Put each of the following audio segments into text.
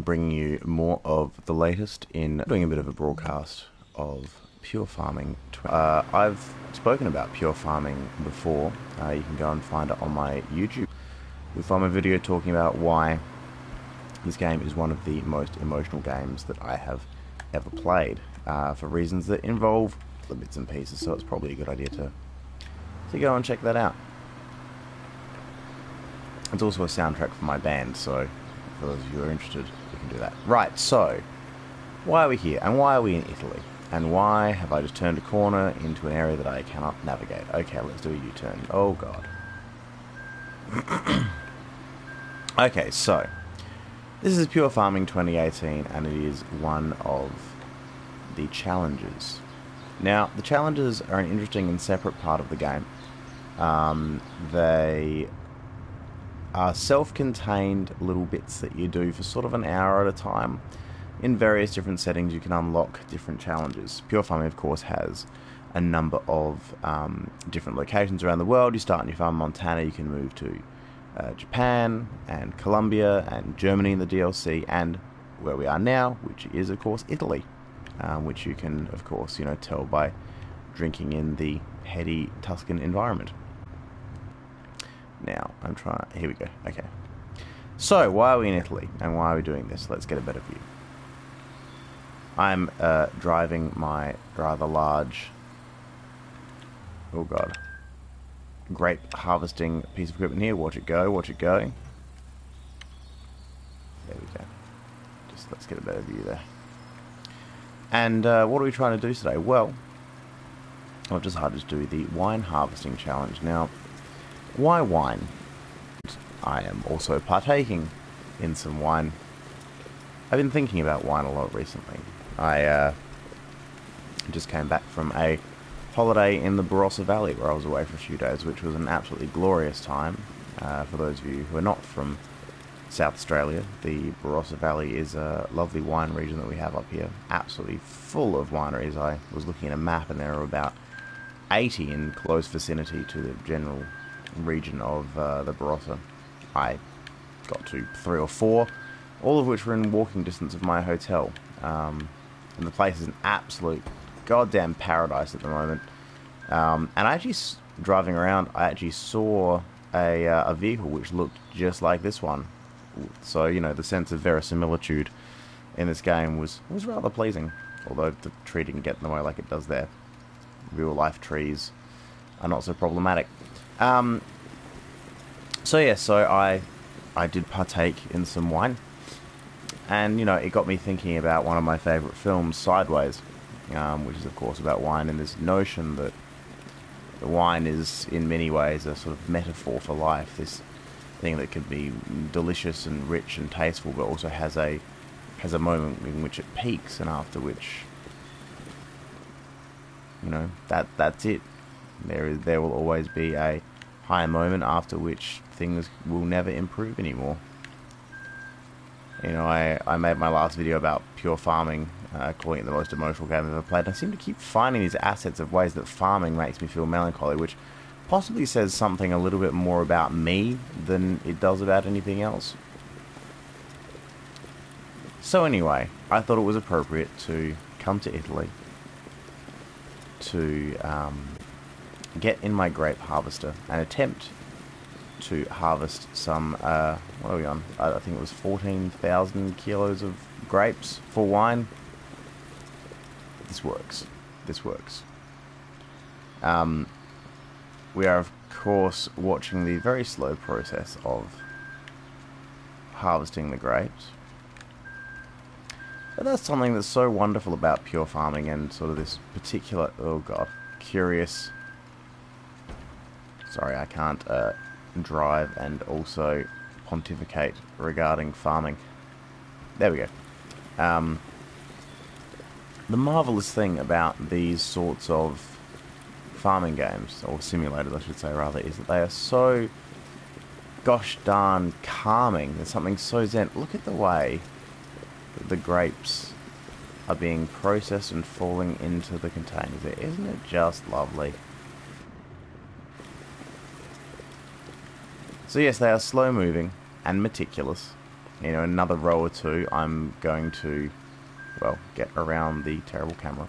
bringing you more of the latest in doing a bit of a broadcast of pure farming. I've spoken about pure farming before. You can go and find it on my YouTube. You'll find my video talking about why this game is one of the most emotional games that I have ever played, for reasons that involve the bits and pieces, so it's probably a good idea to go and check that out. It's also a soundtrack for my band, so for those of you who are interested, you can do that. Right, so, why are we here, and why are we in Italy? And why have I just turned a corner into an area that I cannot navigate? Okay, let's do a U-turn. Oh, God. Okay, so, this is Pure Farming 2018, and it is one of the challenges. Now, the challenges are an interesting and separate part of the game. They are self-contained little bits that you do for sort of an hour at a time. In various different settings, you can unlock different challenges. Pure Farming, of course, has a number of different locations around the world. You start in your farm in Montana, you can move to Japan and Colombia and Germany in the DLC, and where we are now, which is, of course, Italy, which you can, of course, tell by drinking in the heady Tuscan environment. Now, here we go, okay. So, why are we in Italy, and why are we doing this? Let's get a better view. I'm driving my rather large, oh god, grape harvesting piece of equipment here. Watch it go, watch it go. There we go. Just let's get a better view there. And what are we trying to do today? Well, I've decided to do the wine harvesting challenge. Now, why wine? I am also partaking in some wine. I've been thinking about wine a lot recently. I just came back from a holiday in the Barossa Valley where I was away for a few days, which was an absolutely glorious time. For those of you who are not from South Australia, the Barossa Valley is a lovely wine region that we have up here. Absolutely full of wineries. I was looking at a map and there are about 80 in close vicinity to the general region of the Barossa. I got to 3 or 4, all of which were in walking distance of my hotel. And the place is an absolute goddamn paradise at the moment. And I actually, driving around, I actually saw a vehicle which looked just like this one. So, the sense of verisimilitude in this game was rather pleasing. Although the tree didn't get in the way like it does there. Real life trees are not so problematic. So I did partake in some wine. And, it got me thinking about one of my favourite films, Sideways, which is, of course, about wine and this notion that the wine is, in many ways, a sort of metaphor for life. This thing that can be delicious and rich and tasteful, but also has a moment in which it peaks, and after which, that's it. There will always be a high moment after which things will never improve anymore. I made my last video about pure farming, calling it the most emotional game I've ever played, and I seem to keep finding these assets of ways that farming makes me feel melancholy, which possibly says something a little bit more about me than it does about anything else. So anyway, I thought it was appropriate to come to Italy to get in my grape harvester and attempt to harvest some, what are we on? I think it was 14,000 kilos of grapes for wine. This works. This works. We are, of course, watching the very slow process of harvesting the grapes. But that's something that's so wonderful about pure farming and sort of this particular, oh god, curious. Sorry, I can't drive and also pontificate regarding farming. There we go. The marvellous thing about these sorts of farming games, or simulators I should say rather, is that they are so gosh darn calming. There's something so zen. Look at the way that the grapes are being processed and falling into the containers there. Isn't it just lovely? So yes, they are slow moving and meticulous, You know, in another row or two, I'm going to, well, get around the terrible camera.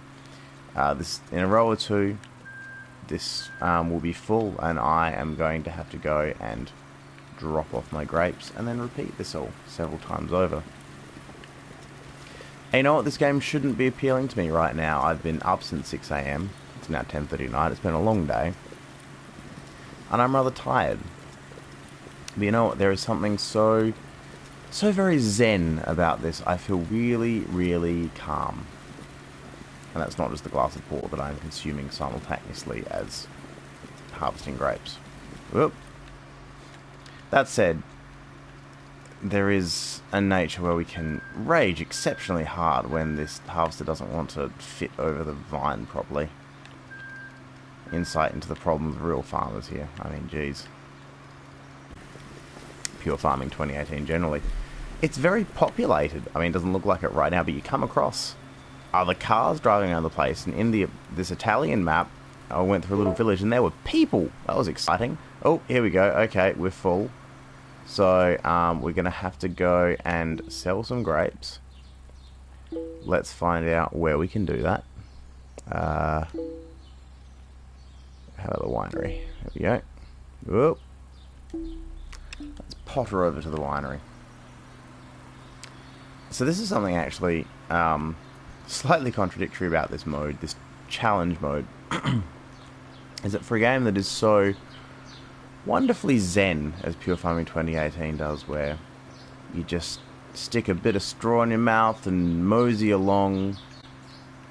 In a row or two, this will be full, and I am going to have to go and drop off my grapes, and then repeat this all several times over. And you know what? This game shouldn't be appealing to me right now. I've been up since 6 AM. It's now 10:30 at night. It's been a long day. And I'm rather tired. But you know what? There is something so very zen about this. I feel really, really calm. And that's not just the glass of port that I'm consuming simultaneously as harvesting grapes. Whoop. That said, there is a nature where we can rage exceptionally hard when this harvester doesn't want to fit over the vine properly. Insight into the problems of real farmers here. I mean, geez. Pure farming 2018 generally. It's very populated. I mean, it doesn't look like it right now, but you come across other cars driving around the place. And in this Italian map, I went through a little village and there were people. That was exciting. Oh, here we go. Okay, we're full. So, we're going to have to go and sell some grapes. Let's find out where we can do that. How about the winery? There we go. Whoop. Let's potter over to the winery. So this is something actually slightly contradictory about this mode, this challenge mode. Is that for a game that is so wonderfully zen, as Pure Farming 2018 does, where you just stick a bit of straw in your mouth and mosey along,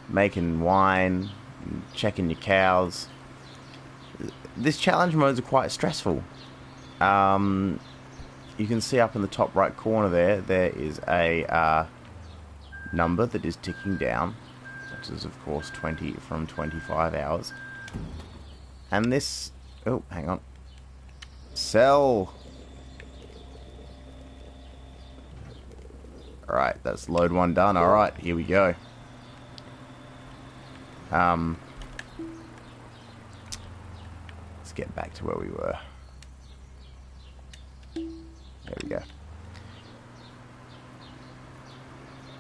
making wine, and checking your cows. This challenge modes are quite stressful. You can see up in the top right corner there is a number that is ticking down, which is of course 20 from 25 hours. And this... oh, hang on. Sell! Alright, that's load one done. Alright, here we go. Let's get back to where we were. There we go.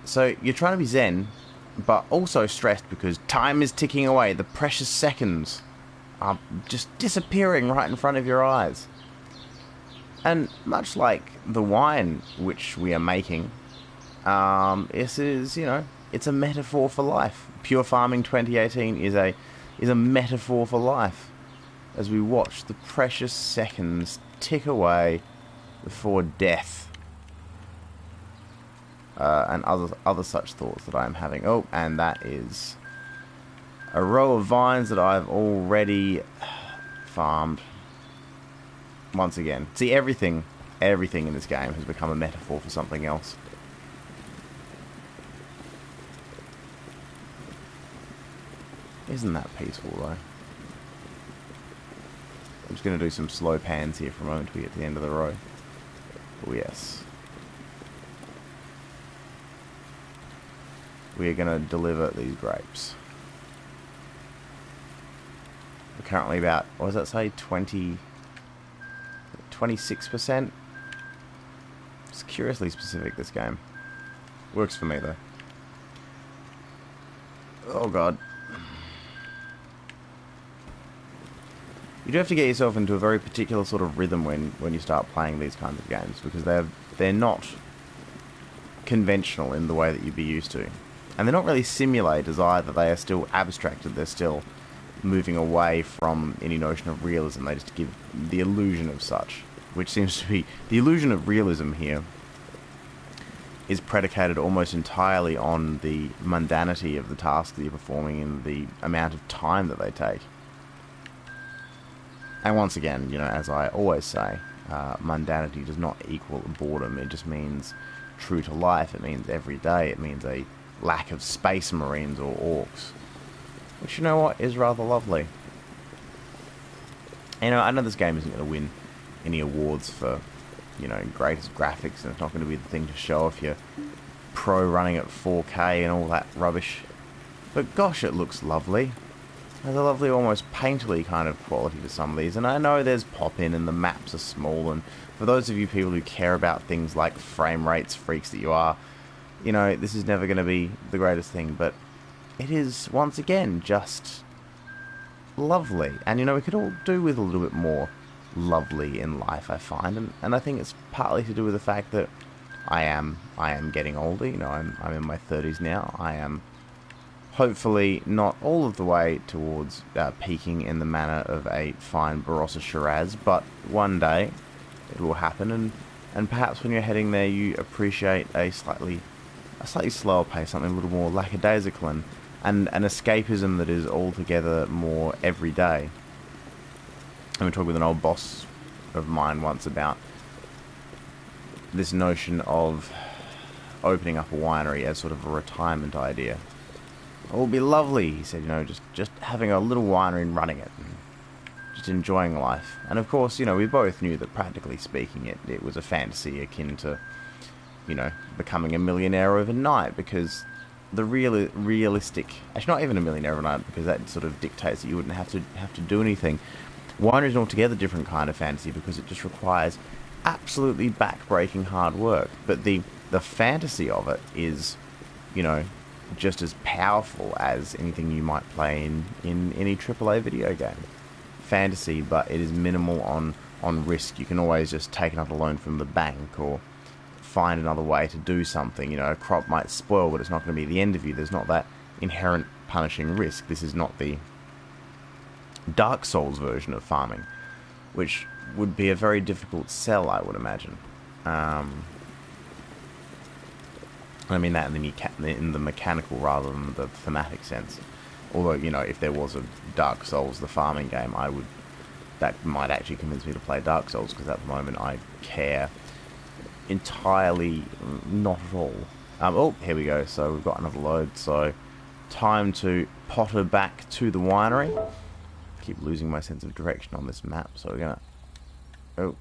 So, you're trying to be zen, but also stressed because time is ticking away. The precious seconds are just disappearing right in front of your eyes. And much like the wine which we are making, this is, you know, it's a metaphor for life. Pure Farming 2018 is a metaphor for life. As we watch the precious seconds tick away before death. And other such thoughts that I am having. Oh, and that is a row of vines that I've already farmed. Once again. See, everything in this game has become a metaphor for something else. Isn't that peaceful, though? I'm just going to do some slow pans here for a moment till we get to the end of the row. Oh, yes. We are going to deliver these grapes. We're currently about, what does that say, 26%? It's curiously specific, this game. Works for me, though. Oh, God. You do have to get yourself into a very particular sort of rhythm when you start playing these kinds of games, because they're not conventional in the way that you'd be used to. And they're not really simulators either. They are still abstracted. They're still moving away from any notion of realism. They just give the illusion of such, which seems to be... the illusion of realism here is predicated almost entirely on the mundanity of the task that you're performing and the amount of time that they take. And once again, you know, as I always say, mundanity does not equal boredom. It just means true to life. It means every day. It means a lack of space marines or orcs. Which, you know what, is rather lovely. You know, I know this game isn't going to win any awards for, you know, greatest graphics, and it's not going to be the thing to show if you're pro running at 4K and all that rubbish. But gosh, it looks lovely. There's a lovely, almost painterly kind of quality to some of these, and I know there's pop-in and the maps are small, and for those of you people who care about things like frame rates, freaks that you are, you know, this is never going to be the greatest thing, but it is, once again, just lovely. And, you know, we could all do with a little bit more lovely in life, I find, and I think it's partly to do with the fact that I am getting older. You know, I'm in my 30s now. I am hopefully not all of the way towards peaking in the manner of a fine Barossa Shiraz, but one day it will happen, and perhaps when you're heading there, you appreciate a slightly slower pace, something a little more lackadaisical, and an escapism that is altogether more everyday. And we talked with an old boss of mine once about this notion of opening up a winery as sort of a retirement idea. It will be lovely, he said, you know, just having a little winery and running it, and just enjoying life. And of course, you know, we both knew that practically speaking it was a fantasy akin to, you know, becoming a millionaire overnight, because the realistic, actually not even a millionaire overnight, because that sort of dictates that you wouldn't have to do anything. Winery is an altogether different kind of fantasy, because it just requires absolutely back-breaking hard work. But the fantasy of it is, you know, just as powerful as anything you might play in any AAA video game. Fantasy, but it is minimal on risk. You can always just take another loan from the bank, or find another way to do something. You know, a crop might spoil, but it's not going to be the end of you. There's not that inherent punishing risk. This is not the Dark Souls version of farming, which would be a very difficult sell, I would imagine. I mean that in the mechanical rather than the thematic sense. Although, you know, if there was a Dark Souls, the farming game, that might actually convince me to play Dark Souls, because at the moment I care entirely not at all. Oh, here we go. So we've got another load. So time to potter back to the winery. Keep losing my sense of direction on this map, so we're gonna... Oh.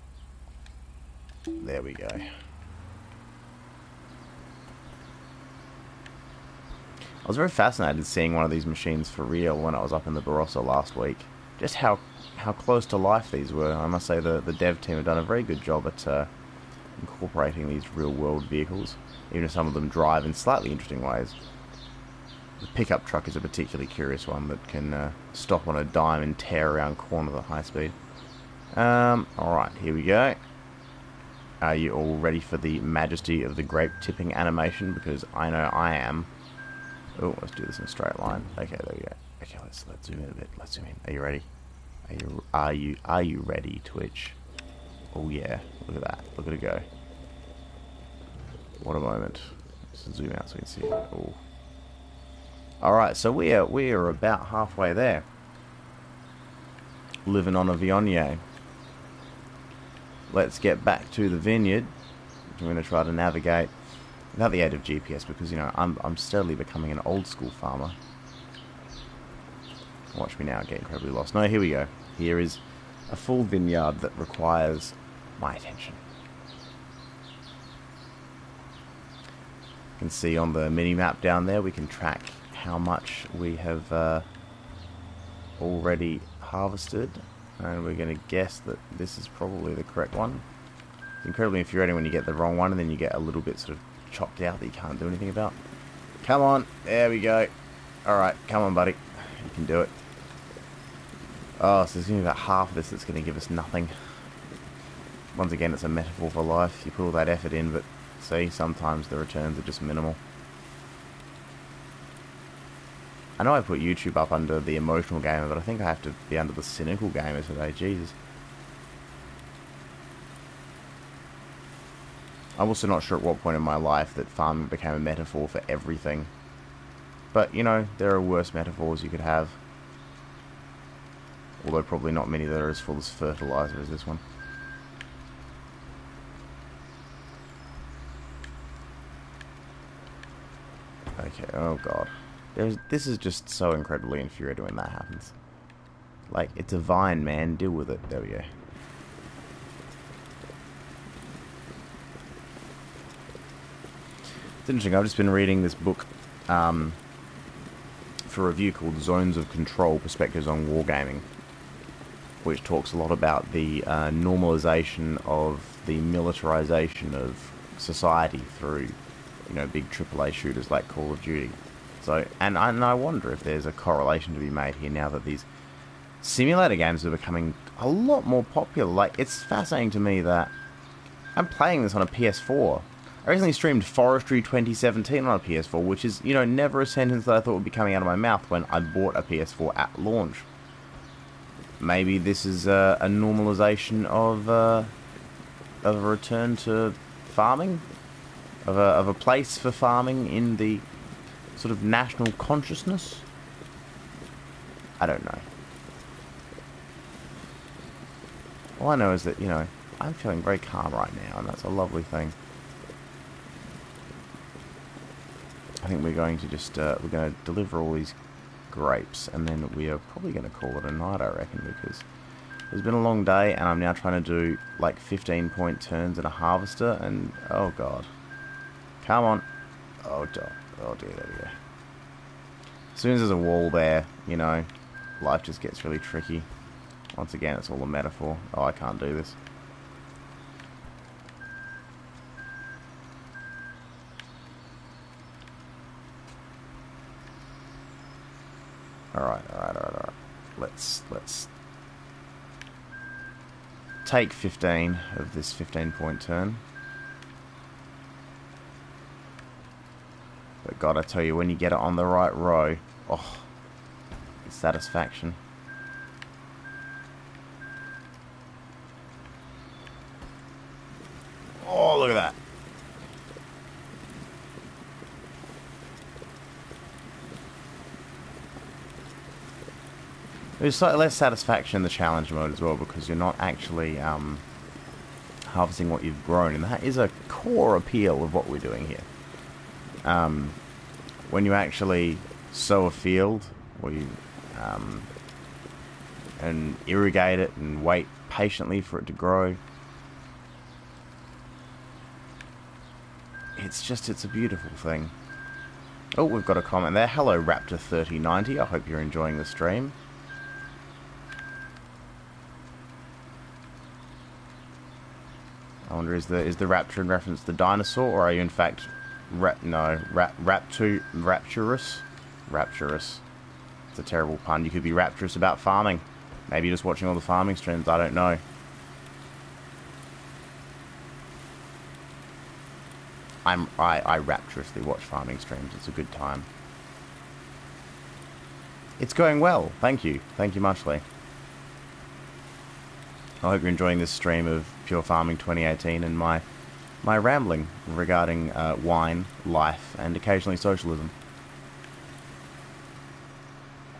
There we go. I was very fascinated seeing one of these machines for real when I was up in the Barossa last week. Just how close to life these were. I must say the dev team have done a very good job at incorporating these real-world vehicles, even if some of them drive in slightly interesting ways. The pickup truck is a particularly curious one that can stop on a dime and tear around corners at high speed. Alright, here we go. Are you all ready for the majesty of the grape tipping animation? Because I know I am. Oh, let's do this in a straight line. Okay, there we go. Okay, let's zoom in a bit. Let's zoom in. Are you ready? Are you ready, Twitch? Oh yeah, look at that. Look at it go. What a moment. Let's zoom out so we can see it. Oh. Alright, so we are about halfway there. Living on a Viognier. Let's get back to the vineyard. I'm going to try to navigate without the aid of GPS, because, you know, I'm steadily becoming an old school farmer. Watch me now get incredibly lost. No, here we go. Here is a full vineyard that requires my attention. You can see on the mini-map down there, we can track how much we have already harvested, and we're going to guess that this is probably the correct one. It's incredibly infuriating when you get the wrong one and then you get a little bit sort of chopped out that you can't do anything about. Come on, there we go. Alright, come on buddy, you can do it. Oh, so there's only about half of this that's going to give us nothing. Once again, it's a metaphor for life. You put all that effort in, but see, sometimes the returns are just minimal. I know I put YouTube up under the emotional gamer, but I think I have to be under the cynical gamer today. Jesus. I'm also not sure at what point in my life that farming became a metaphor for everything. But, you know, there are worse metaphors you could have. Although probably not many that are as full as fertilizer as this one. Okay, oh god. This is just so incredibly infuriating when that happens. Like, it's a vine, man. Deal with it. There we go. It's interesting. I've just been reading this book from for review called Zones of Control, Perspectives on Wargaming, which talks a lot about the normalization of the militarization of society through, you know, big AAA shooters like Call of Duty. So, and I wonder if there's a correlation to be made here now that these simulator games are becoming a lot more popular. Like, it's fascinating to me that I'm playing this on a PS4. I recently streamed Forestry 2017 on a PS4, which is, you know, never a sentence that I thought would be coming out of my mouth when I bought a PS4 at launch. Maybe this is a normalization of a return to farming, of a place for farming in the sort of national consciousness. I don't know. All I know is that, you know, I'm feeling very calm right now, and that's a lovely thing. I think we're going to just, we're going to deliver all these grapes, and then we are probably going to call it a night, I reckon, because it's been a long day, and I'm now trying to do, like, 15-point turns in a harvester, and, oh god. Come on. Oh dear, there we go. As soon as there's a wall there, you know, life just gets really tricky. Once again, it's all a metaphor. Oh, I can't do this. Alright. Let's take 15 of this 15-point turn. But God, I tell you, when you get it on the right row, oh, the satisfaction. Oh, look at that. There's slightly less satisfaction in the challenge mode as well, because you're not actually harvesting what you've grown, and that is a core appeal of what we're doing here. When you actually sow a field, or you and irrigate it and wait patiently for it to grow, it's a beautiful thing. Oh, we've got a comment there. Hello, Raptor3090. I hope you're enjoying the stream. I wonder, is the raptor in reference to the dinosaur, or are you in fact rapturous? Rapturous. It's a terrible pun. You could be rapturous about farming. Maybe you're just watching all the farming streams. I don't know. I rapturously watch farming streams. It's a good time. It's going well. Thank you. Thank you muchly. I hope you're enjoying this stream of Pure Farming 2018 and my rambling regarding wine, life, and occasionally socialism.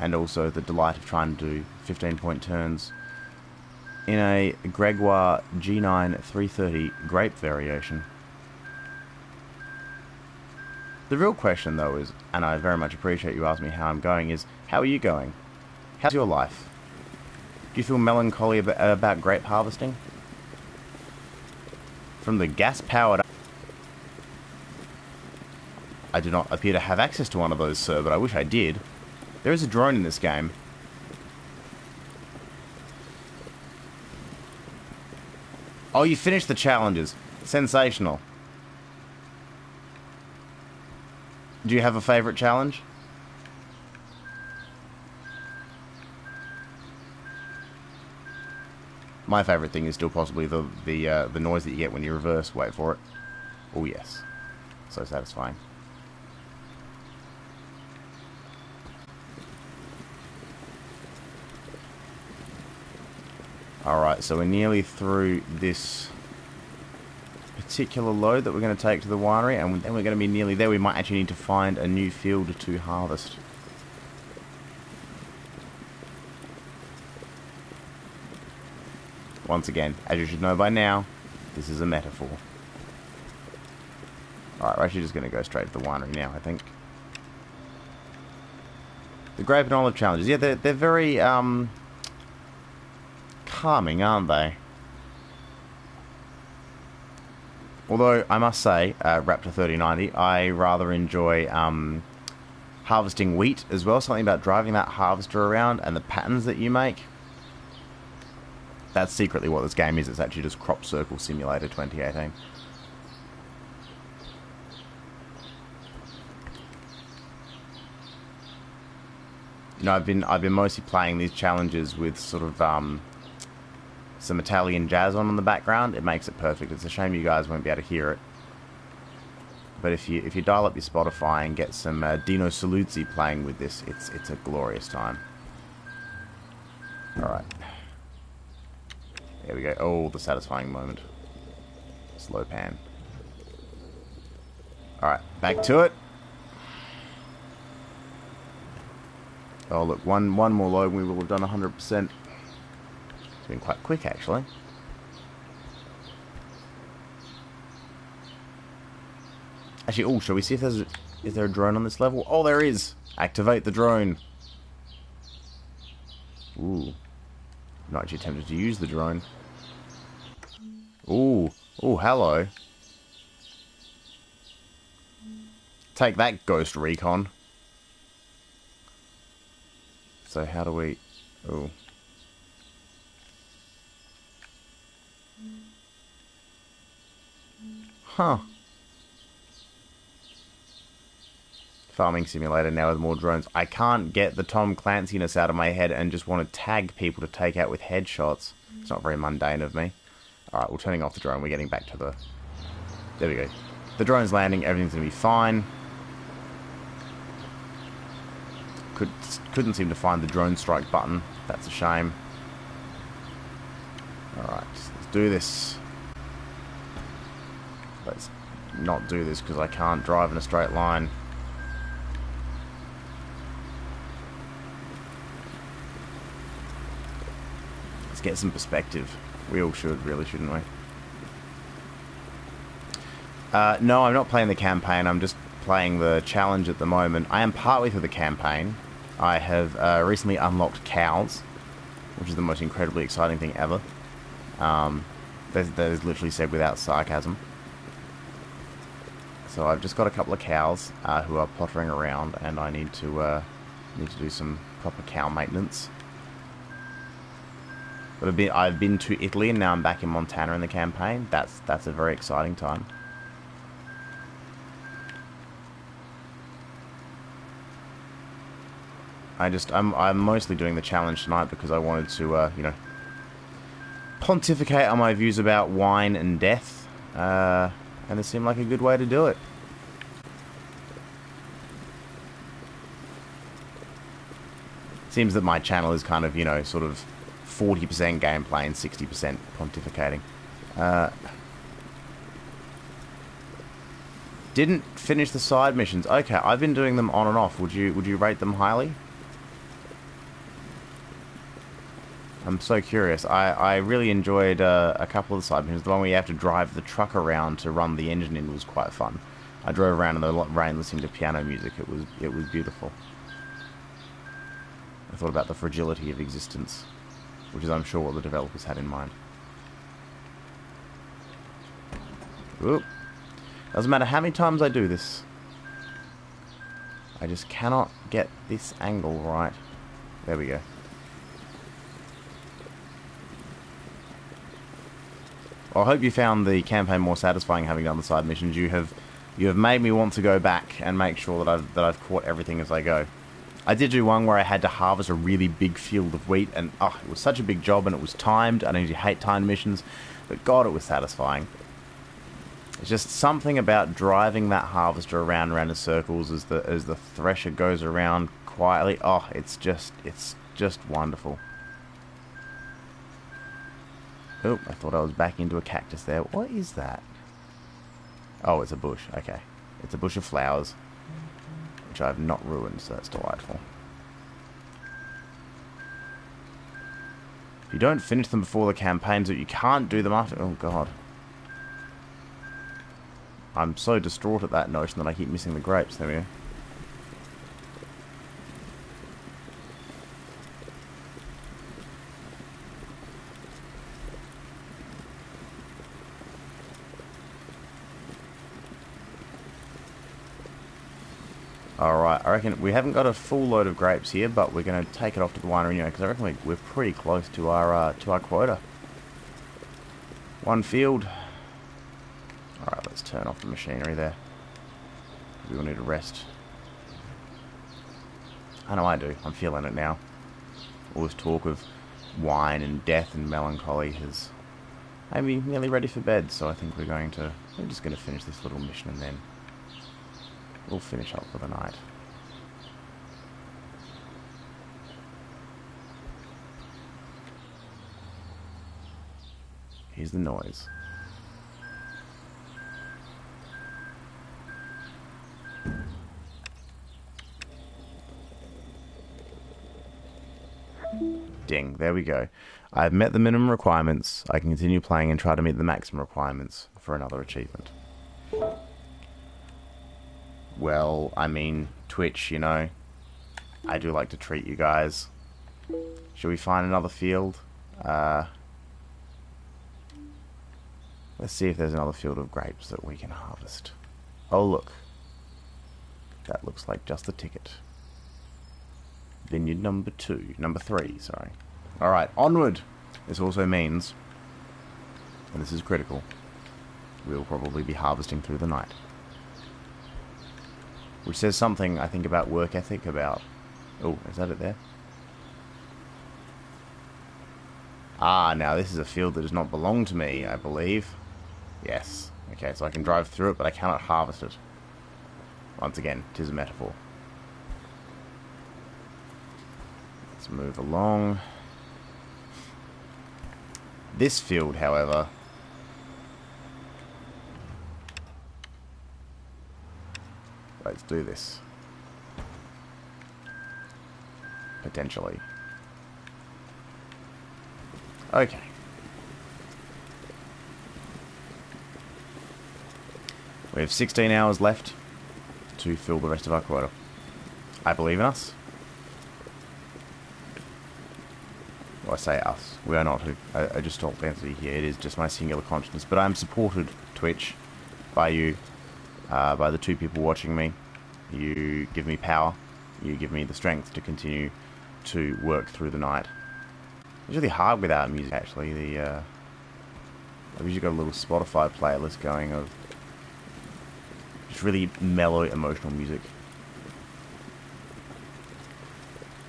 And also the delight of trying to do 15-point turns in a Gregoire G9 330 grape variation. The real question, though, is, and I very much appreciate you asking me how I'm going, is how are you going? How's your life? Do you feel melancholy about grape harvesting? From the gas-powered... I do not appear to have access to one of those, sir, but I wish I did. There is a drone in this game. Oh, you finished the challenges. Sensational. Do you have a favourite challenge? My favourite thing is still possibly the noise that you get when you reverse. Wait for it. Oh yes, so satisfying. Alright, so we're nearly through this particular load that we're going to take to the winery, and then we're going to be nearly there. We might actually need to find a new field to harvest. Once again, as you should know by now, this is a metaphor. Alright, we're actually just going to go straight to the winery now, I think. The grape and olive challenges. Yeah, they're very, calming, aren't they? Although, I must say, Raptor3090, I rather enjoy, harvesting wheat as well. Something about driving that harvester around and the patterns that you make. That's secretly what this game is. It's actually just Crop Circle Simulator 2018. You know, I've been mostly playing these challenges with sort of some Italian jazz on in the background. It makes it perfect. It's a shame you guys won't be able to hear it. But if you dial up your Spotify and get some Dino Saluzzi playing with this, it's a glorious time. All right. There we go. Oh, the satisfying moment. Slow pan. Alright, back to it. Oh, look, one more load and we will have done 100%. It's been quite quick, actually. Actually, oh, shall we see if is there a drone on this level? Oh, there is! Activate the drone. Ooh. Not actually tempted to use the drone. Ooh. Ooh, hello. Take that, Ghost Recon. So how do we... Ooh. Huh. Farming simulator now with more drones. I can't get the Tom Clancy-ness out of my head and just want to tag people to take out with headshots. It's not very mundane of me. Alright, we're turning off the drone. We're getting back to the... There we go. The drone's landing. Everything's going to be fine. Couldn't seem to find the drone strike button. That's a shame. Alright, let's do this. Let's not do this because I can't drive in a straight line. Let's get some perspective. We all should, really, shouldn't we? No, I'm not playing the campaign. I'm just playing the challenge at the moment. I am partway through the campaign. I have recently unlocked cows, which is the most incredibly exciting thing ever. That is literally said without sarcasm. So I've just got a couple of cows who are pottering around, and I need to do some proper cow maintenance. But I've been to Italy, and now I'm back in Montana in the campaign. That's a very exciting time. I'm mostly doing the challenge tonight because I wanted to, you know, pontificate on my views about wine and death, and it seemed like a good way to do it. Seems that my channel is kind of, you know, sort of 40% gameplay and 60% pontificating. Didn't finish the side missions. Okay, I've been doing them on and off. Would you rate them highly? I'm so curious. I really enjoyed a couple of the side missions. The one where you have to drive the truck around to run the engine in was quite fun. I drove around in the rain listening to piano music. It was beautiful. I thought about the fragility of existence, which is, I'm sure, what the developers had in mind. Oop. Doesn't matter how many times I do this. I just cannot get this angle right. There we go. Well, I hope you found the campaign more satisfying having done the side missions. You have made me want to go back and make sure that I've caught everything as I go. I did do one where I had to harvest a really big field of wheat, and oh, it was such a big job, and it was timed. I know you hate timed missions, but God, it was satisfying. It's just something about driving that harvester around in circles as the thresher goes around quietly. Oh, it's just wonderful. Oh, I thought I was back into a cactus there. What is that? Oh, it's a bush. Okay. It's a bush of flowers, which I've not ruined, so that's delightful. If you don't finish them before the campaigns, you can't do them after... Oh, God. I'm so distraught at that notion that I keep missing the grapes. There we go. Alright, I reckon we haven't got a full load of grapes here, but we're going to take it off to the winery anyway, because I reckon we're pretty close to our quota. One field. Alright, let's turn off the machinery there. We will need a rest. I know I do. I'm feeling it now. All this talk of wine and death and melancholy has made me nearly ready for bed, so I think we're just going to finish this little mission and then we'll finish up for the night. Here's the noise. Ding, there we go. I've met the minimum requirements. I can continue playing and try to meet the maximum requirements for another achievement. Well, I mean, Twitch, you know, I do like to treat you guys. Should we find another field? Let's see if there's another field of grapes that we can harvest. Oh, look. That looks like just the ticket. Vineyard number 3, sorry. Alright, onward! This also means, and this is critical, we'll probably be harvesting through the night. Which says something, I think, about work ethic, about... Oh, is that it there? Ah, now this is a field that does not belong to me, I believe. Yes. Okay, so I can drive through it, but I cannot harvest it. Once again, 'tis a metaphor. Let's move along. This field, however... Let's do this. Potentially. Okay. We have 16 hours left to fill the rest of our quota. I believe in us. Well, I say us. We are not. I just told Anthony here. It is just my singular consciousness. But I'm supported, Twitch, by you. By the 2 people watching me. You give me power. You give me the strength to continue to work through the night. It's really hard without music, actually. I've usually got a little Spotify playlist going of just really mellow, emotional music.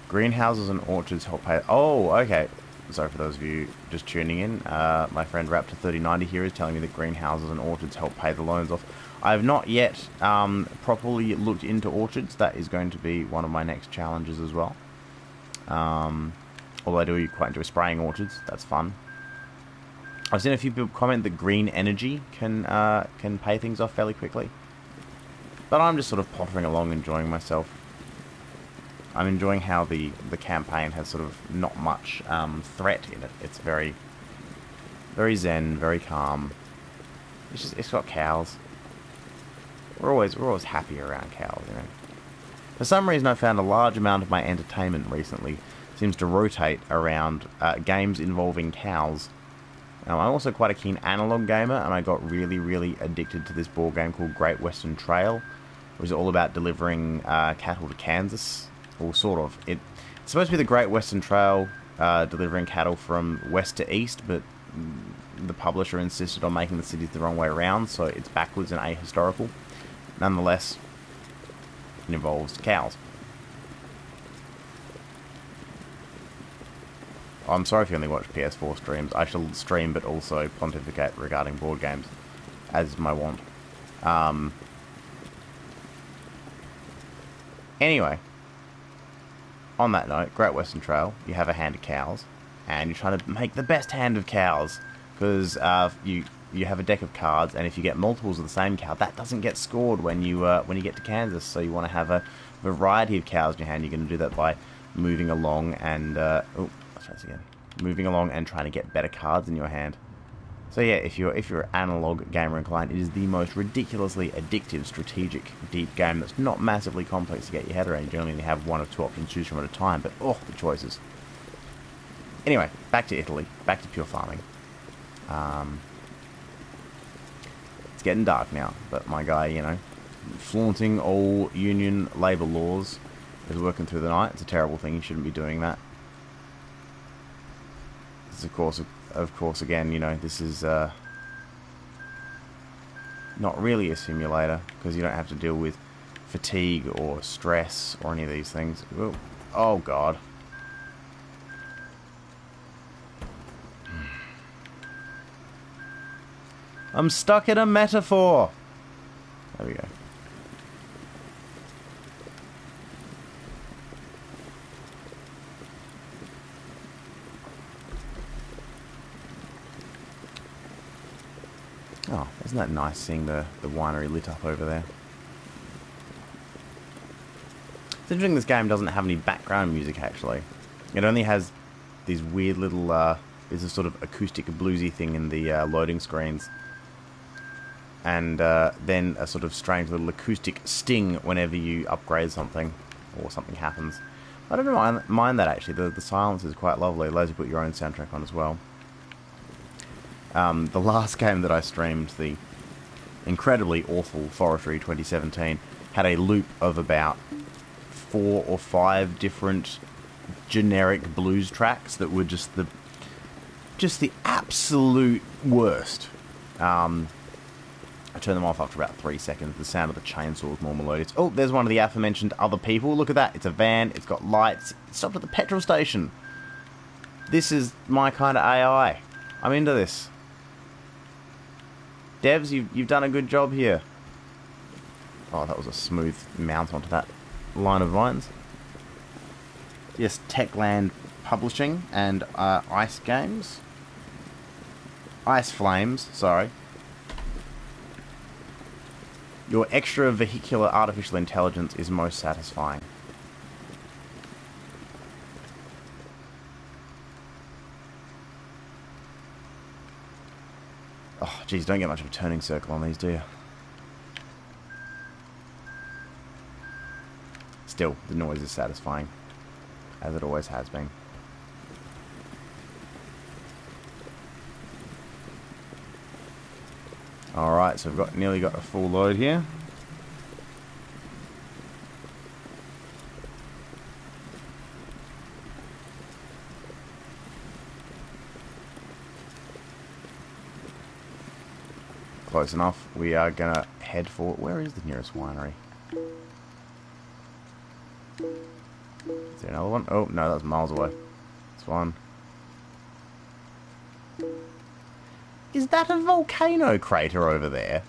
Greenhouses and orchards help pay... Oh, okay. Sorry for those of you just tuning in. My friend Raptor3090 here is telling me that greenhouses and orchards help pay the loans off. I have not yet properly looked into orchards. That is going to be one of my next challenges as well. Although I do quite enjoy spraying orchards. That's fun. I've seen a few people comment that green energy can pay things off fairly quickly. But I'm just sort of pottering along, enjoying myself. I'm enjoying how the campaign has sort of not much threat in it. It's very, very zen, very calm. It's got cows. We're always happy around cows, you know. For some reason, I found a large amount of my entertainment recently seems to rotate around games involving cows. Now, I'm also quite a keen analog gamer, and I got really, really addicted to this board game called Great Western Trail, which is all about delivering cattle to Kansas. Or sort of. It's supposed to be the Great Western Trail, delivering cattle from west to east, but the publisher insisted on making the cities the wrong way around, so it's backwards and ahistorical. Nonetheless, it involves cows. I'm sorry if you only watch PS4 streams. I shall stream, but also pontificate regarding board games, as is my wont. Anyway, on that note, Great Western Trail, you have a hand of cows, and you're trying to make the best hand of cows, because you have a deck of cards, and if you get multiples of the same cow, that doesn't get scored when you get to Kansas. So you want to have a variety of cows in your hand. You're going to do that by moving along and moving along and trying to get better cards in your hand. So yeah, if you're analog gamer inclined, it is the most ridiculously addictive, strategic, deep game that's not massively complex to get your head around. You generally only have 1 or 2 options to choose from at a time, but oh, the choices. Anyway, back to Italy, back to pure farming. It's getting dark now, but my guy, you know, flaunting all union labour laws is working through the night. It's a terrible thing. You shouldn't be doing that. This is, of course, again, you know, this is not really a simulator because you don't have to deal with fatigue or stress or any of these things. Ooh. Oh, God. I'm stuck in a metaphor. There we go. Oh, isn't that nice seeing the winery lit up over there? It's interesting this game doesn't have any background music, actually. It only has these weird little, there's a sort of acoustic bluesy thing in the loading screens. And then a sort of strange little acoustic sting whenever you upgrade something or something happens. I don't mind that, actually. The silence is quite lovely. It allows you to put your own soundtrack on as well. The last game that I streamed, the incredibly awful Forestry 2017, had a loop of about 4 or 5 different generic blues tracks that were just the absolute worst. I turned them off after about 3 seconds. The sound of the chainsaw was more melodious. Oh, there's one of the aforementioned other people. Look at that. It's a van. It's got lights. It stopped at the petrol station. This is my kind of AI. I'm into this. Devs, you've done a good job here. Oh, that was a smooth mount onto that line of vines. Yes, Techland Publishing and Ice Games. Ice Flames, sorry. Your extravehicular artificial intelligence is most satisfying. Oh, geez, don't get much of a turning circle on these, do you? Still, the noise is satisfying, as it always has been. Alright, so we've nearly got a full load here. Close enough. We are going to head for... Where is the nearest winery? Is there another one? Oh, no, that's miles away. That's one. Is that a volcano crater over there?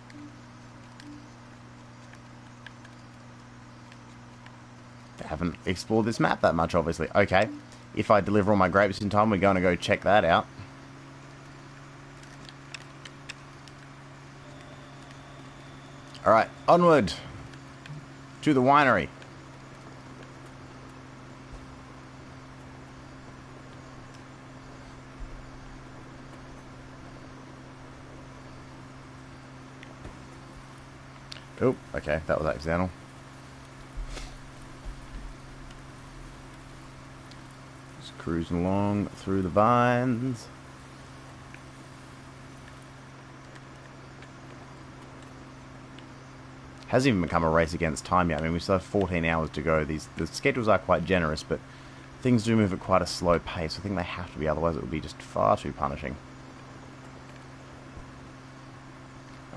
I haven't explored this map that much, obviously. Okay, if I deliver all my grapes in time, we're going to go check that out. Alright, onward to the winery. Oh, okay, that was accidental. Just cruising along through the vines. Hasn't even become a race against time yet. I mean, we still have 14 hours to go. The schedules are quite generous, but things do move at quite a slow pace. I think they have to be, otherwise it would be just far too punishing.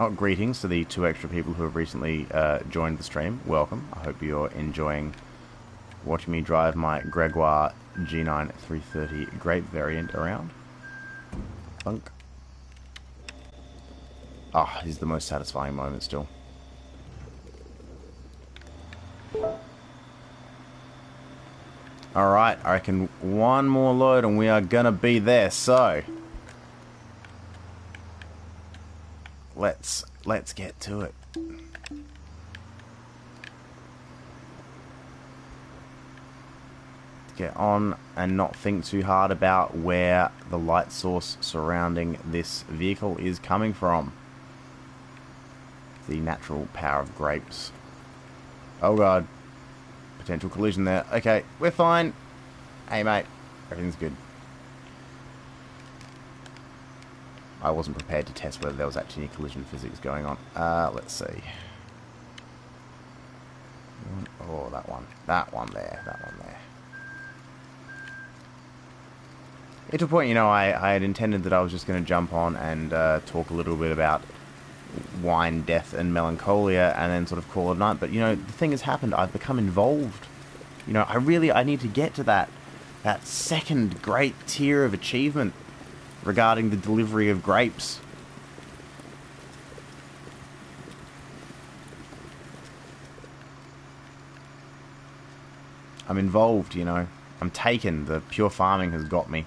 Oh, greetings to the 2 extra people who have recently joined the stream. Welcome. I hope you're enjoying watching me drive my Gregoire G9 330 grape variant around. Bunk. Ah, this is the most satisfying moment still. Alright, I reckon one more load and we are gonna be there, so... Let's get to it. Get on and not think too hard about where the light source surrounding this vehicle is coming from. The natural power of grapes. Oh god. Potential collision there. Okay, we're fine. Hey mate, everything's good. I wasn't prepared to test whether there was actually any collision physics going on. Let's see. sure, that one. That one there. At a point, you know, I had intended that I was just going to jump on and talk a little bit about wine, death, and melancholia, and then sort of call it a night. But, you know, the thing has happened. I've become involved. You know, I need to get to that second great tier of achievement regarding the delivery of grapes. I'm involved, you know. I'm taken. The pure farming has got me.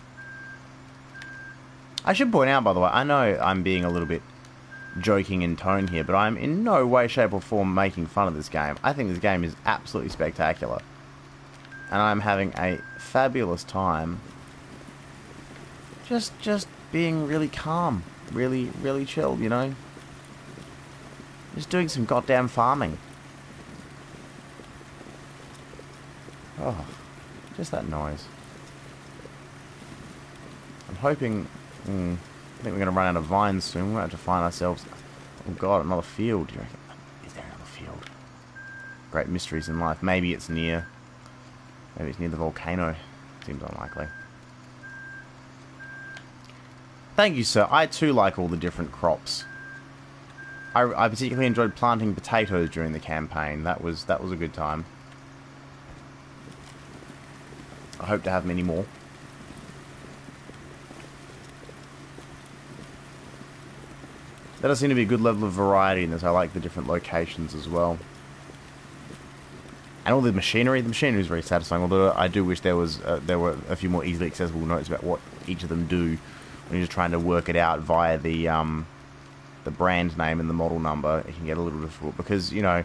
I should point out, by the way, I know I'm being a little bit joking in tone here, but I'm in no way, shape, or form making fun of this game. I think this game is absolutely spectacular. And I'm having a fabulous time just being really calm, really chilled, you know? Just doing some goddamn farming. Oh, just that noise. I'm hoping... I think we're going to run out of vines soon. We're going to have to find ourselves... Oh god, another field. Do you reckon? Is there another field? Great mysteries in life. Maybe it's near... Maybe it's near the volcano. Seems unlikely. Thank you, sir. I too like all the different crops. I particularly enjoyed planting potatoes during the campaign. That was a good time. I hope to have many more. There does seem to be a good level of variety in this. I like the different locations as well. And all the machinery. The machinery is very satisfying, although I do wish there were a few more easily accessible notes about what each of them do when you're just trying to work it out via the brand name and the model number. It can get a little difficult because, you know,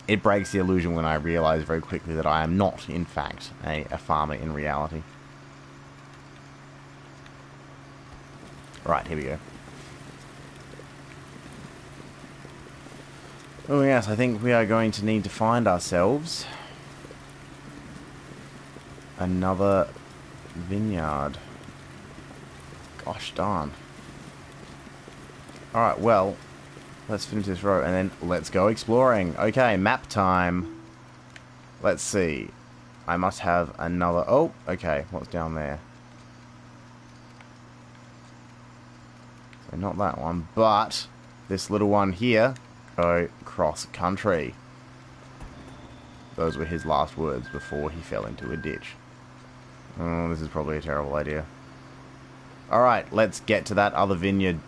it breaks the illusion when I realise very quickly that I am not, in fact, a farmer in reality. Right, here we go. Oh yes, I think we are going to need to find ourselves another vineyard. Gosh darn. Alright, well, let's finish this row and then let's go exploring. Okay, map time. Let's see. I must have another... Oh, okay, what's down there? So not that one, but this little one here... Go cross country. Those were his last words before he fell into a ditch. Oh, this is probably a terrible idea. Alright, let's get to that other vineyard.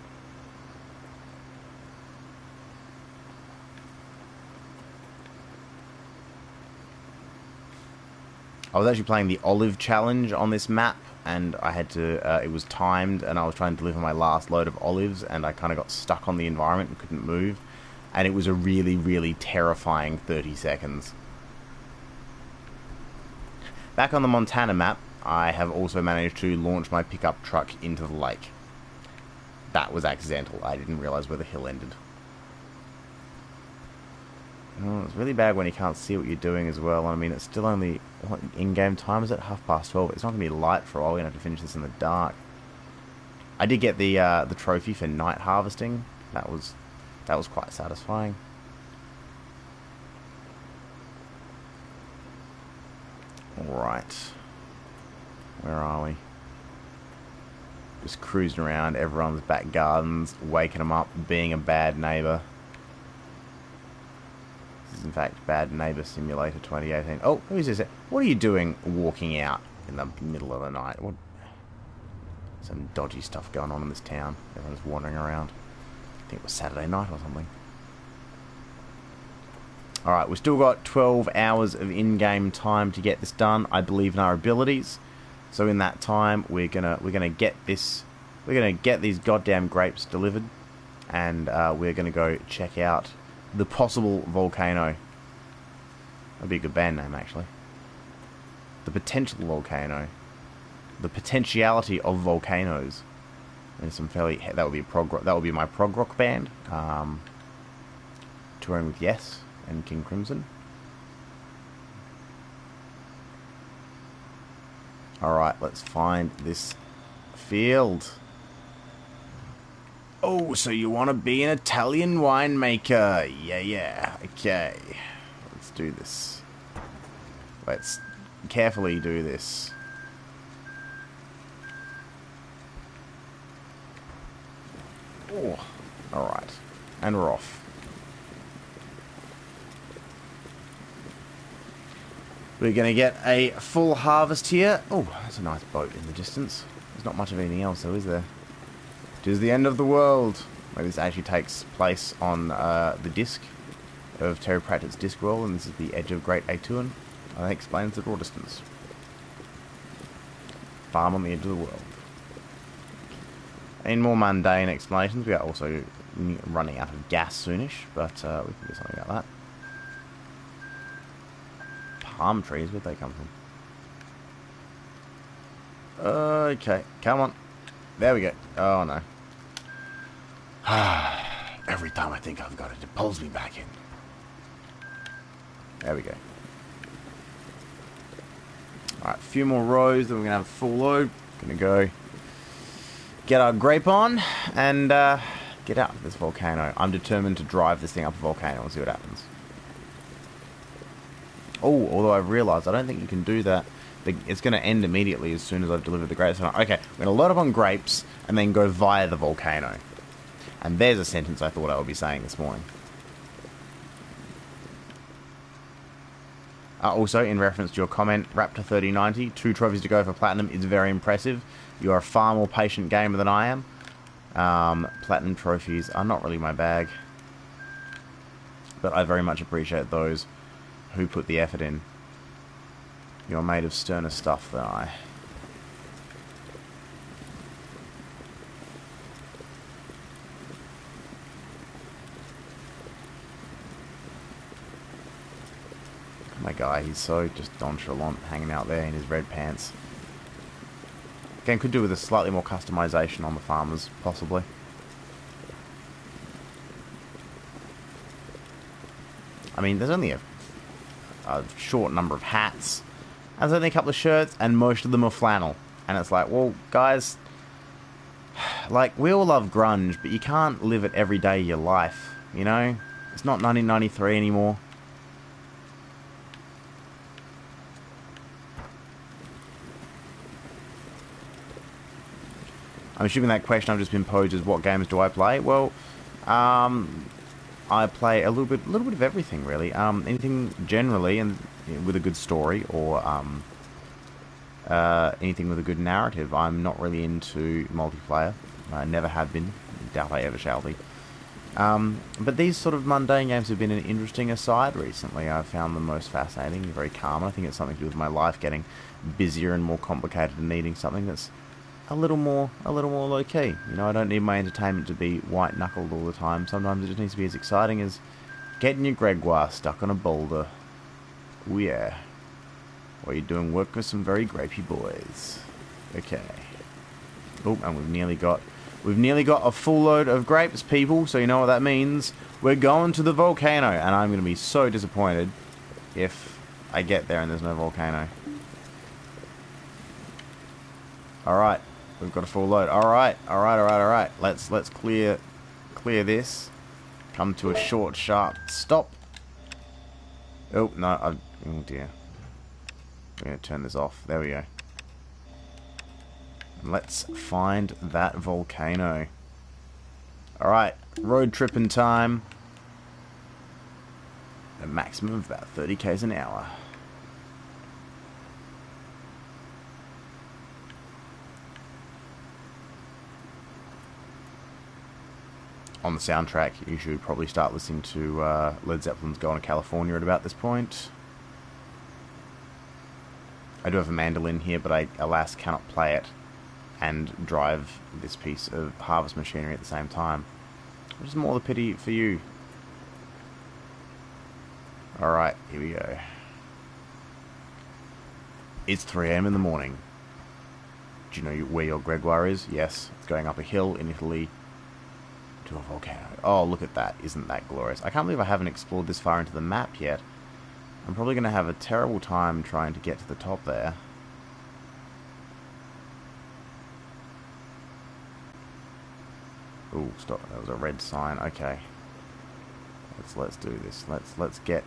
I was actually playing the olive challenge on this map, and I had to, it was timed, and I was trying to deliver my last load of olives, and I kind of got stuck on the environment and couldn't move. And it was a really terrifying 30 seconds. Back on the Montana map, I have also managed to launch my pickup truck into the lake. That was accidental. I didn't realise where the hill ended. Oh, it's really bad when you can't see what you're doing as well. I mean, it's still only... What in-game time is it? 12:30. It's not going to be light for a while. We're going to have to finish this in the dark. I did get the trophy for night harvesting. That was quite satisfying. Alright. Where are we? Just cruising around everyone's back gardens, waking them up, being a bad neighbour. This is in fact Bad Neighbour Simulator 2018. Oh, who is this? What are you doing walking out in the middle of the night? What? Some dodgy stuff going on in this town. Everyone's wandering around. I think it was Saturday night or something. Alright, we've still got 12 hours of in-game time to get this done. I believe in our abilities. So in that time, we're gonna get these goddamn grapes delivered, and we're gonna go check out the possible volcano. That'd be a good band name, actually. The potential volcano. The potentiality of volcanoes. And some fairly... That would be my prog rock band. Touring with Yes and King Crimson. Alright, let's find this field. Oh, so you want to be an Italian winemaker? Yeah, okay. Let's do this. Let's carefully do this. Oh, alright. And we're off. We're going to get a full harvest here. Oh, that's a nice boat in the distance. There's not much of anything else, though, is there? It is the end of the world. Maybe this actually takes place on the disc of Terry Pratchett's Discworld, and this is the edge of Great Atuan. That explains the draw distance. Farm on the edge of the world. In more mundane explanations, we are also running out of gas soonish, but we can do something about that. Palm trees, where'd they come from? Okay, come on. There we go. Oh no. Every time I think I've got it, it pulls me back in. There we go. Alright, a few more rows, then we're going to have a full load. Gonna go get our grape on and get out of this volcano. I'm determined to drive this thing up a volcano and see what happens. Oh, although I've realised I don't think you can do that. It's going to end immediately as soon as I've delivered the grapes. Okay, we're going to load up on grapes and then go via the volcano. And there's a sentence I thought I would be saying this morning. Also, in reference to your comment, Raptor 3090, 2 trophies to go for Platinum is very impressive. You are a far more patient gamer than I am. Platinum trophies are not really my bag. But I very much appreciate those who put the effort in. You're made of sterner stuff than I. My guy, he's so just nonchalant hanging out there in his red pants. Again, could do with a slightly more customization on the farmers, possibly. I mean, there's only a short number of hats. There's only a couple of shirts, and most of them are flannel. And it's like, well, guys, like, we all love grunge, but you can't live it every day of your life, you know? It's not 1993 anymore. I'm assuming that question I've just been posed is what games do I play? Well, I play a little bit of everything really. Anything generally and with a good story, or anything with a good narrative. I'm not really into multiplayer. I never have been. Doubt I ever shall be. But these sort of mundane games have been an interesting aside recently. I've found them most fascinating, very calm. I think it's something to do with my life getting busier and more complicated and needing something that's a little more low-key. You know, I don't need my entertainment to be white-knuckled all the time. Sometimes it just needs to be as exciting as getting your Gregoire stuck on a boulder. Oh yeah. While you're doing work with some very grapey boys. Okay. Oh, and we've nearly got a full load of grapes, people, so you know what that means. We're going to the volcano, and I'm going to be so disappointed if I get there and there's no volcano. Alright. We've got a full load. Alright. Let's clear this. Come to a short, sharp stop. Oh, no. Oh, dear. We're going to turn this off. There we go. Let's find that volcano. Alright. Road tripping time. A maximum of about 30 k's an hour. On the soundtrack, you should probably start listening to Led Zeppelin's Going to California at about this point. I do have a mandolin here, but I, alas, cannot play it and drive this piece of harvest machinery at the same time. Which is more the pity for you. Alright, here we go. It's 3 AM in the morning. Do you know where your Gregoire is? Yes, it's going up a hill in Italy to a volcano. Oh, look at that. Isn't that glorious? I can't believe I haven't explored this far into the map yet. I'm probably going to have a terrible time trying to get to the top there. Ooh, stop. That was a red sign. Okay. Let's do this. Let's get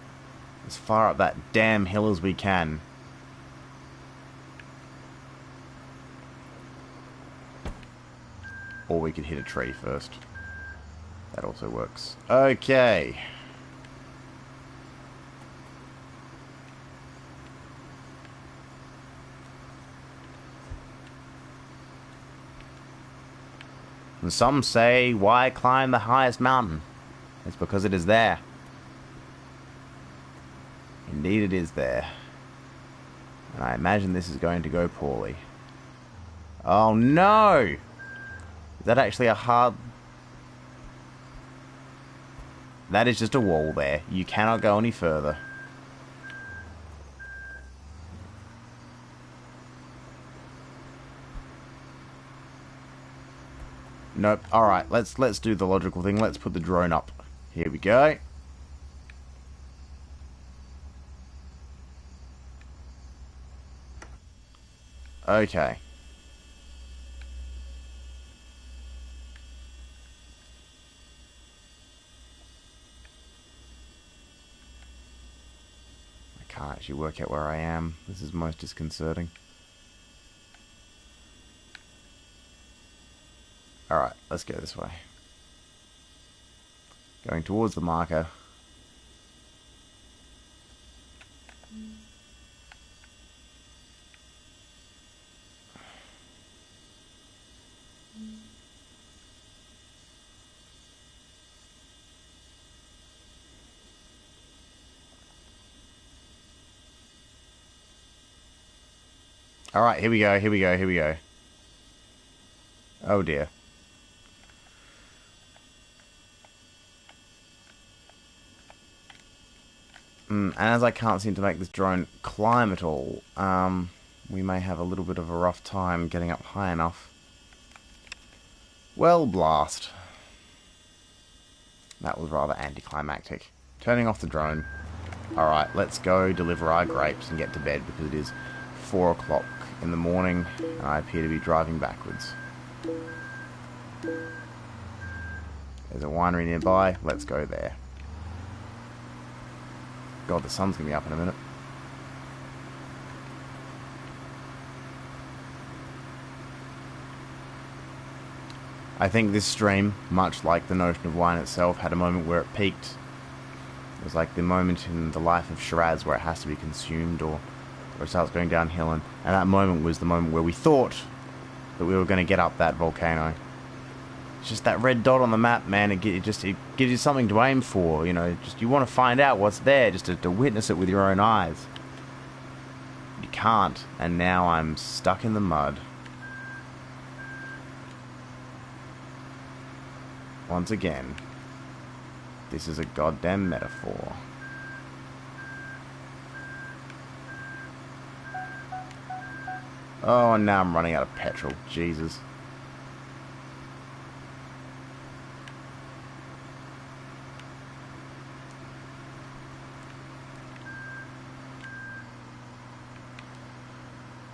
as far up that damn hill as we can. Or we could hit a tree first. That also works. Okay. And some say, why climb the highest mountain? It's because it is there. Indeed it is there. And I imagine this is going to go poorly. Oh no! Is that actually a hard... That is just a wall there. You cannot go any further. Nope. Alright, let's do the logical thing. Let's put the drone up. Here we go. Okay. I can't actually work out where I am. This is most disconcerting. Alright, let's go this way. Going towards the marker. Alright, here we go, here we go, here we go. Oh dear. And as I can't seem to make this drone climb at all, we may have a little bit of a rough time getting up high enough. Well, blast. That was rather anticlimactic. Turning off the drone. Alright, let's go deliver our grapes and get to bed because it is 4 o'clock in the morning and I appear to be driving backwards. There's a winery nearby. Let's go there. God, the sun's going to be up in a minute. I think this stream, much like the notion of wine itself, had a moment where it peaked. It was like the moment in the life of Shiraz where it has to be consumed or it starts going downhill, and that moment was the moment where we thought that we were going to get up that volcano. It's just that red dot on the map, man. It gives you something to aim for, you know. Just you want to find out what's there, just to witness it with your own eyes. You can't, and now I'm stuck in the mud. Once again, this is a goddamn metaphor. Oh, and now I'm running out of petrol. Jesus.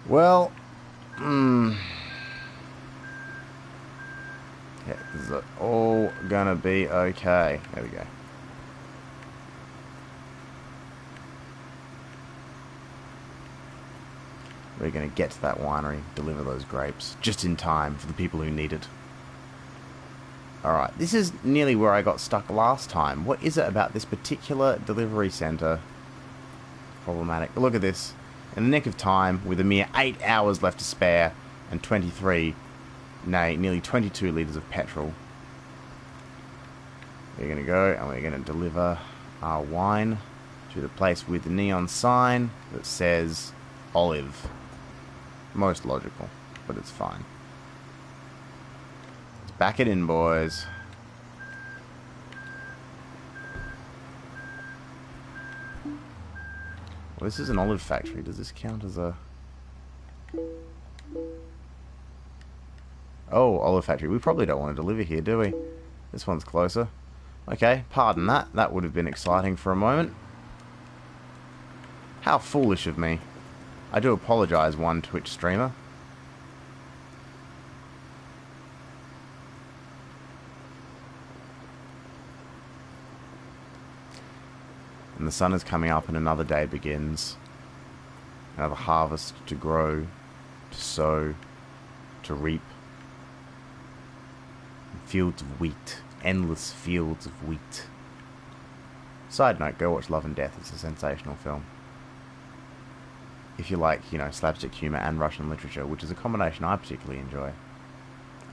Well, yeah, this is all gonna be okay. There we go. We're gonna get to that winery, deliver those grapes, just in time for the people who need it. Alright, this is nearly where I got stuck last time. What is it about this particular delivery centre? Problematic. Look at this. In the nick of time, with a mere 8 hours left to spare, and 23, nay, nearly 22 litres of petrol. We're going to go and we're going to deliver our wine to the place with the neon sign that says olive. Most logical, but it's fine. Let's back it in, boys. Well, this is an olive factory. Does this count as a... Oh, olive factory. We probably don't want to deliver here, do we? This one's closer. Okay, pardon that. That would have been exciting for a moment. How foolish of me. I do apologise, one Twitch streamer. And the sun is coming up and another day begins. Another harvest to grow, to sow, to reap. Fields of wheat. Endless fields of wheat. Side note, go watch Love and Death. It's a sensational film. If you like, you know, slapstick humour and Russian literature, which is a combination I particularly enjoy.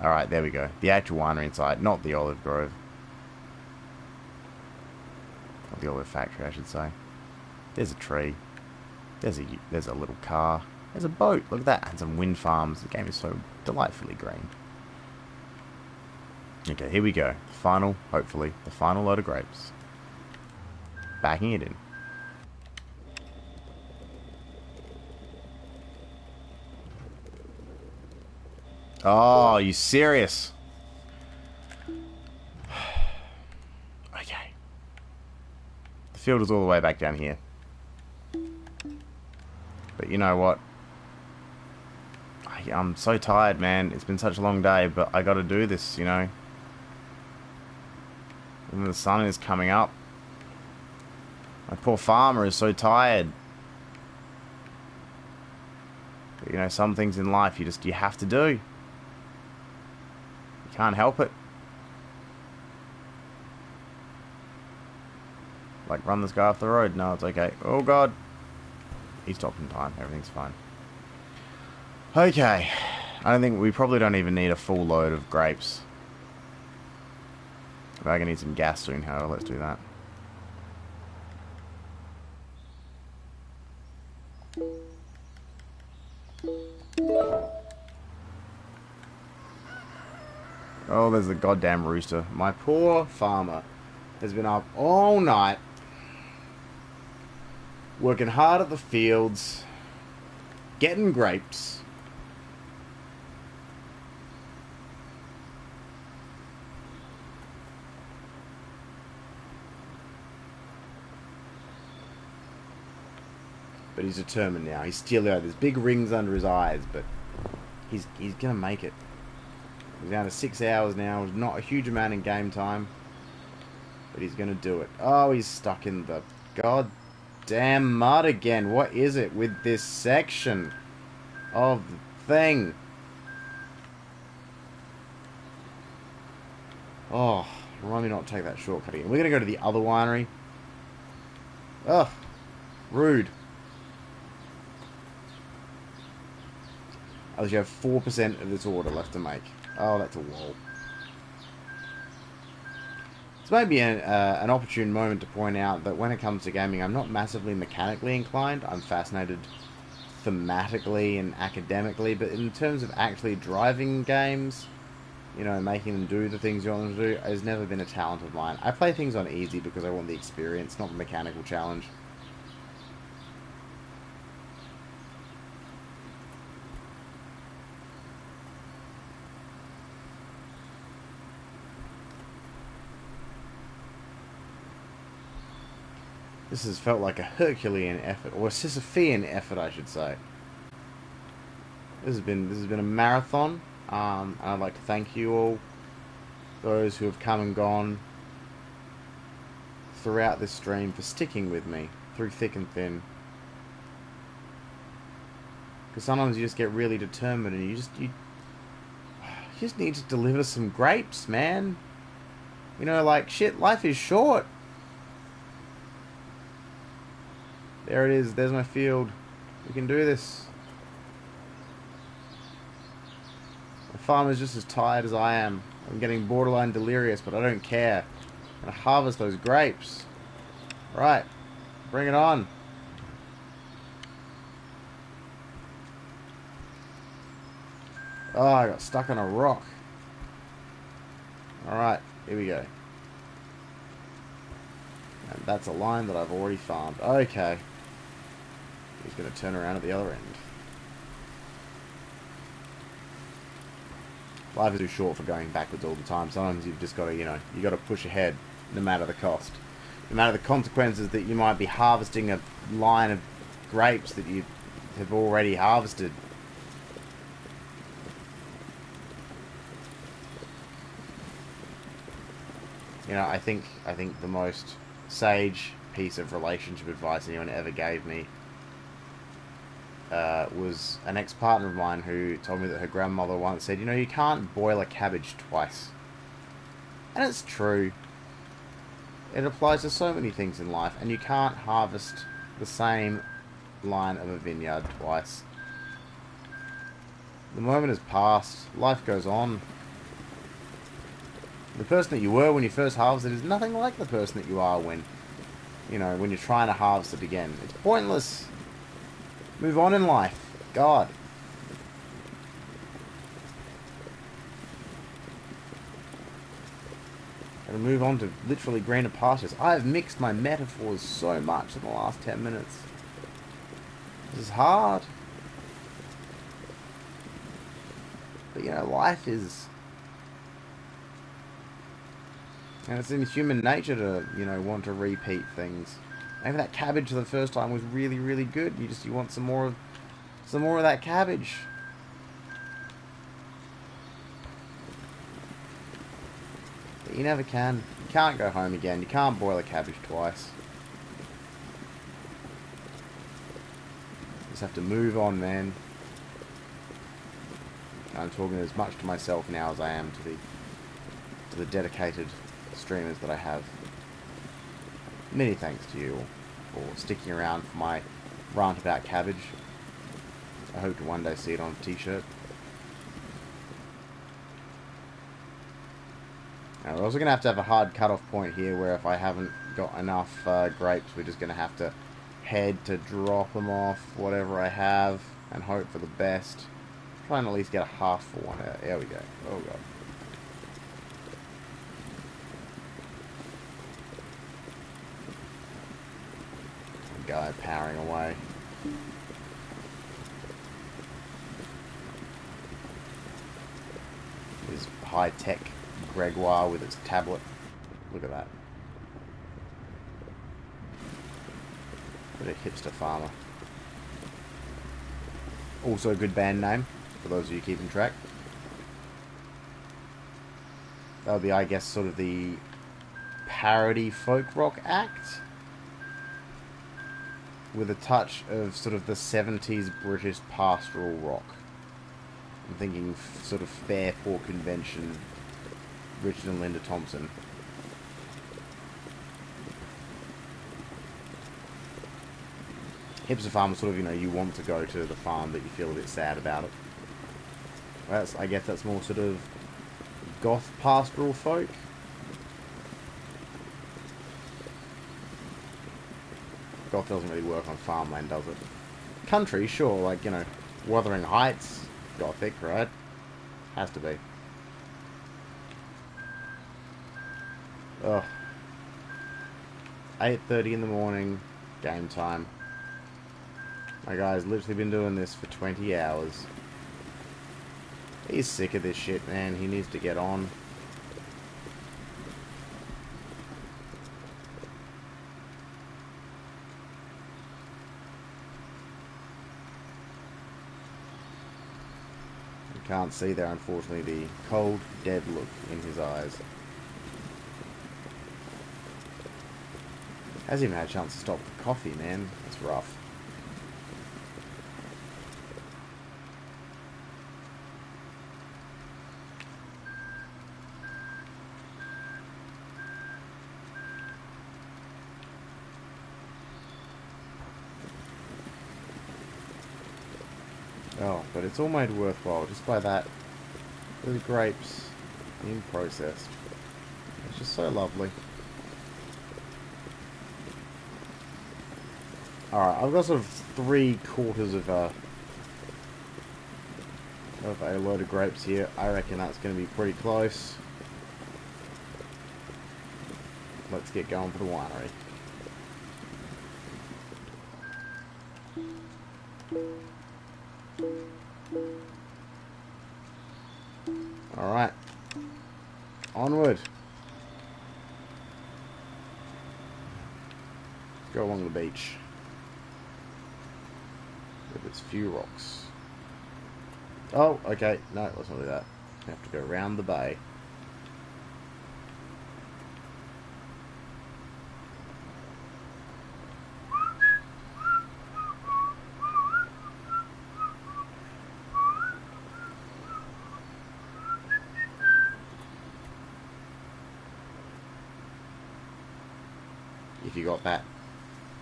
Alright, there we go. The actual winery inside, not the olive grove. Not the olive factory, I should say. There's a tree. There's a little car. There's a boat. Look at that. And some wind farms. The game is so delightfully green. Okay, here we go. The final, hopefully, the final load of grapes. Backing it in. Oh, are you serious? Okay. The field is all the way back down here. But you know what? I'm so tired, man. It's been such a long day, but I gotta do this, you know? And the sun is coming up. My poor farmer is so tired. But, you know, some things in life you have to do. You can't help it. Like, run this guy off the road. No, it's okay. Oh, God. He stopped in time. Everything's fine. Okay. we probably don't even need a full load of grapes. We're gonna need some gas soon, however. Let's do that. Oh, there's the goddamn rooster. My poor farmer has been up all night, working hard at the fields, getting grapes. But he's determined now. He's still out. There's big rings under his eyes, but he's gonna make it. He's down to 6 hours now. Not a huge amount in game time, but he's gonna do it. Oh, he's stuck in the goddamn mud again. What is it with this section of the thing? Oh, remind me not to take that shortcut again. We're gonna go to the other winery. Ugh, rude. I actually have 4% of this order left to make. Oh, that's a wall. This may be an opportune moment to point out that when it comes to gaming, I'm not massively mechanically inclined. I'm fascinated thematically and academically, but in terms of actually driving games, you know, making them do the things you want them to do, has never been a talent of mine. I play things on easy because I want the experience, not the mechanical challenge. This has felt like a Herculean effort, or a Sisyphean effort, I should say. This has been a marathon, and I'd like to thank you all, those who have come and gone throughout this stream, for sticking with me through thick and thin. Because sometimes you just get really determined, and you just need to deliver some grapes, man. You know, like, shit, life is short. There it is. There's my field. We can do this. The farmer's just as tired as I am. I'm getting borderline delirious, but I don't care. I'm gonna harvest those grapes. Right. Bring it on. Oh, I got stuck on a rock. Alright, here we go. And that's a line that I've already farmed. Okay. He's going to turn around at the other end. Life is too short for going backwards all the time. Sometimes you've just got to, you know, you got to push ahead, no matter the cost. No matter the consequences that you might be harvesting a line of grapes that you have already harvested. You know, I think the most sage piece of relationship advice anyone ever gave me was an ex-partner of mine who told me that her grandmother once said, you know, you can't boil a cabbage twice. And it's true. It applies to so many things in life, and you can't harvest the same line of a vineyard twice. The moment has passed. Life goes on. The person that you were when you first harvested is nothing like the person that you are when, you know, when you're trying to harvest it again. It's pointless. Move on in life. God. Gotta move on to literally greener pastures. I have mixed my metaphors so much in the last 10 minutes. This is hard. But, you know, life is... And it's in human nature to, you know, want to repeat things. Maybe that cabbage the first time was really, really good. You want some more of that cabbage. But you never can. You can't go home again. You can't boil a cabbage twice. You just have to move on, man. I'm talking as much to myself now as I am to the dedicated streamers that I have. Many thanks to you for sticking around for my rant about cabbage. I hope to one day see it on a t-shirt. Now, we're also going to have a hard cut-off point here where if I haven't got enough grapes, we're just going to have to head to drop them off, whatever I have, and hope for the best. Try and at least get a half full one out. There we go. Oh, God. Guy powering away. His high-tech Gregoire with its tablet. Look at that. What a hipster farmer. Also a good band name, for those of you keeping track. That would be, I guess, sort of the parody folk rock act, with a touch of sort of the 70s British pastoral rock. I'm thinking sort of Fairport Convention, Richard and Linda Thompson. Hipster farm is sort of, you know, you want to go to the farm, but you feel a bit sad about it. I guess that's more sort of goth pastoral folk. Goth doesn't really work on farmland, does it? Country, sure, like, you know, Wuthering Heights, gothic, right? Has to be. Ugh. 8:30 in the morning, game time. My guy's literally been doing this for 20 hours. He's sick of this shit, man. He needs to get on. Can't see there, unfortunately, the cold, dead look in his eyes. Hasn't even had a chance to stop the coffee, man. That's rough. Oh, but it's all made worthwhile just by that. The grapes being processed. It's just so lovely. Alright, I've got sort of 3/4 of a load of grapes here. I reckon that's going to be pretty close. Let's get going for the winery. Alright. Onward. Go along the beach. With its few rocks. Oh, okay. No, let's not do that. We have to go around the bay. if you got that.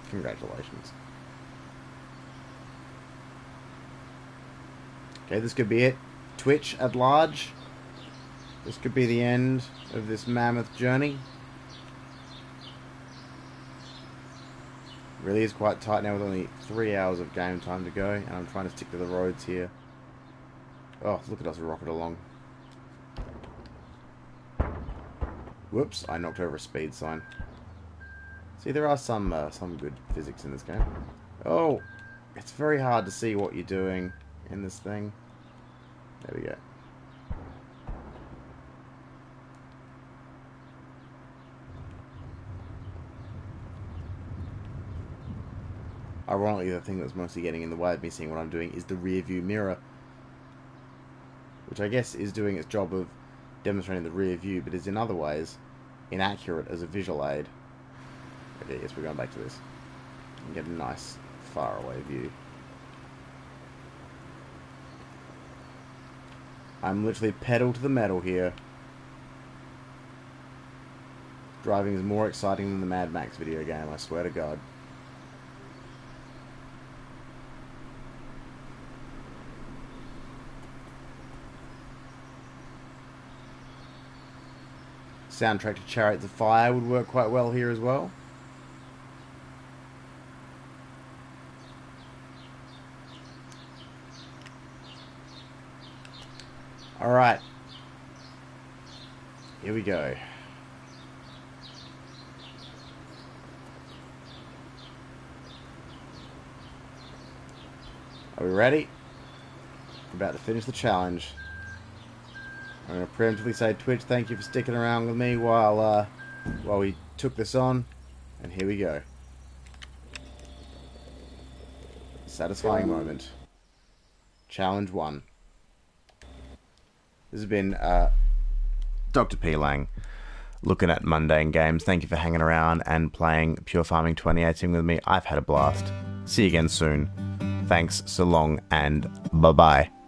Congratulations. Okay, this could be it. Twitch at large. This could be the end of this mammoth journey. Really is quite tight now with only 3 hours of game time to go, and I'm trying to stick to the roads here. Oh, look at us rocket along. Whoops, I knocked over a speed sign. See, there are some good physics in this game. Oh, it's very hard to see what you're doing in this thing. There we go. Ironically, the thing that's mostly getting in the way of me seeing what I'm doing is the rear view mirror, which I guess is doing its job of demonstrating the rear view, but is in other ways inaccurate as a visual aid. Okay, yes, we're going back to this. And get a nice far away view. I'm literally pedal to the metal here. Driving is more exciting than the Mad Max video game, I swear to God. Soundtrack to Chariots of Fire would work quite well here as well. Alright. Here we go. Are we ready? We're about to finish the challenge. I'm going to preemptively say, Twitch, thank you for sticking around with me while we took this on. And here we go. Satisfying moment. Challenge 1. This has been Dr. P. Lang, looking at mundane games. Thank you for hanging around and playing Pure Farming 2018 with me. I've had a blast. See you again soon. Thanks, so long, and bye-bye.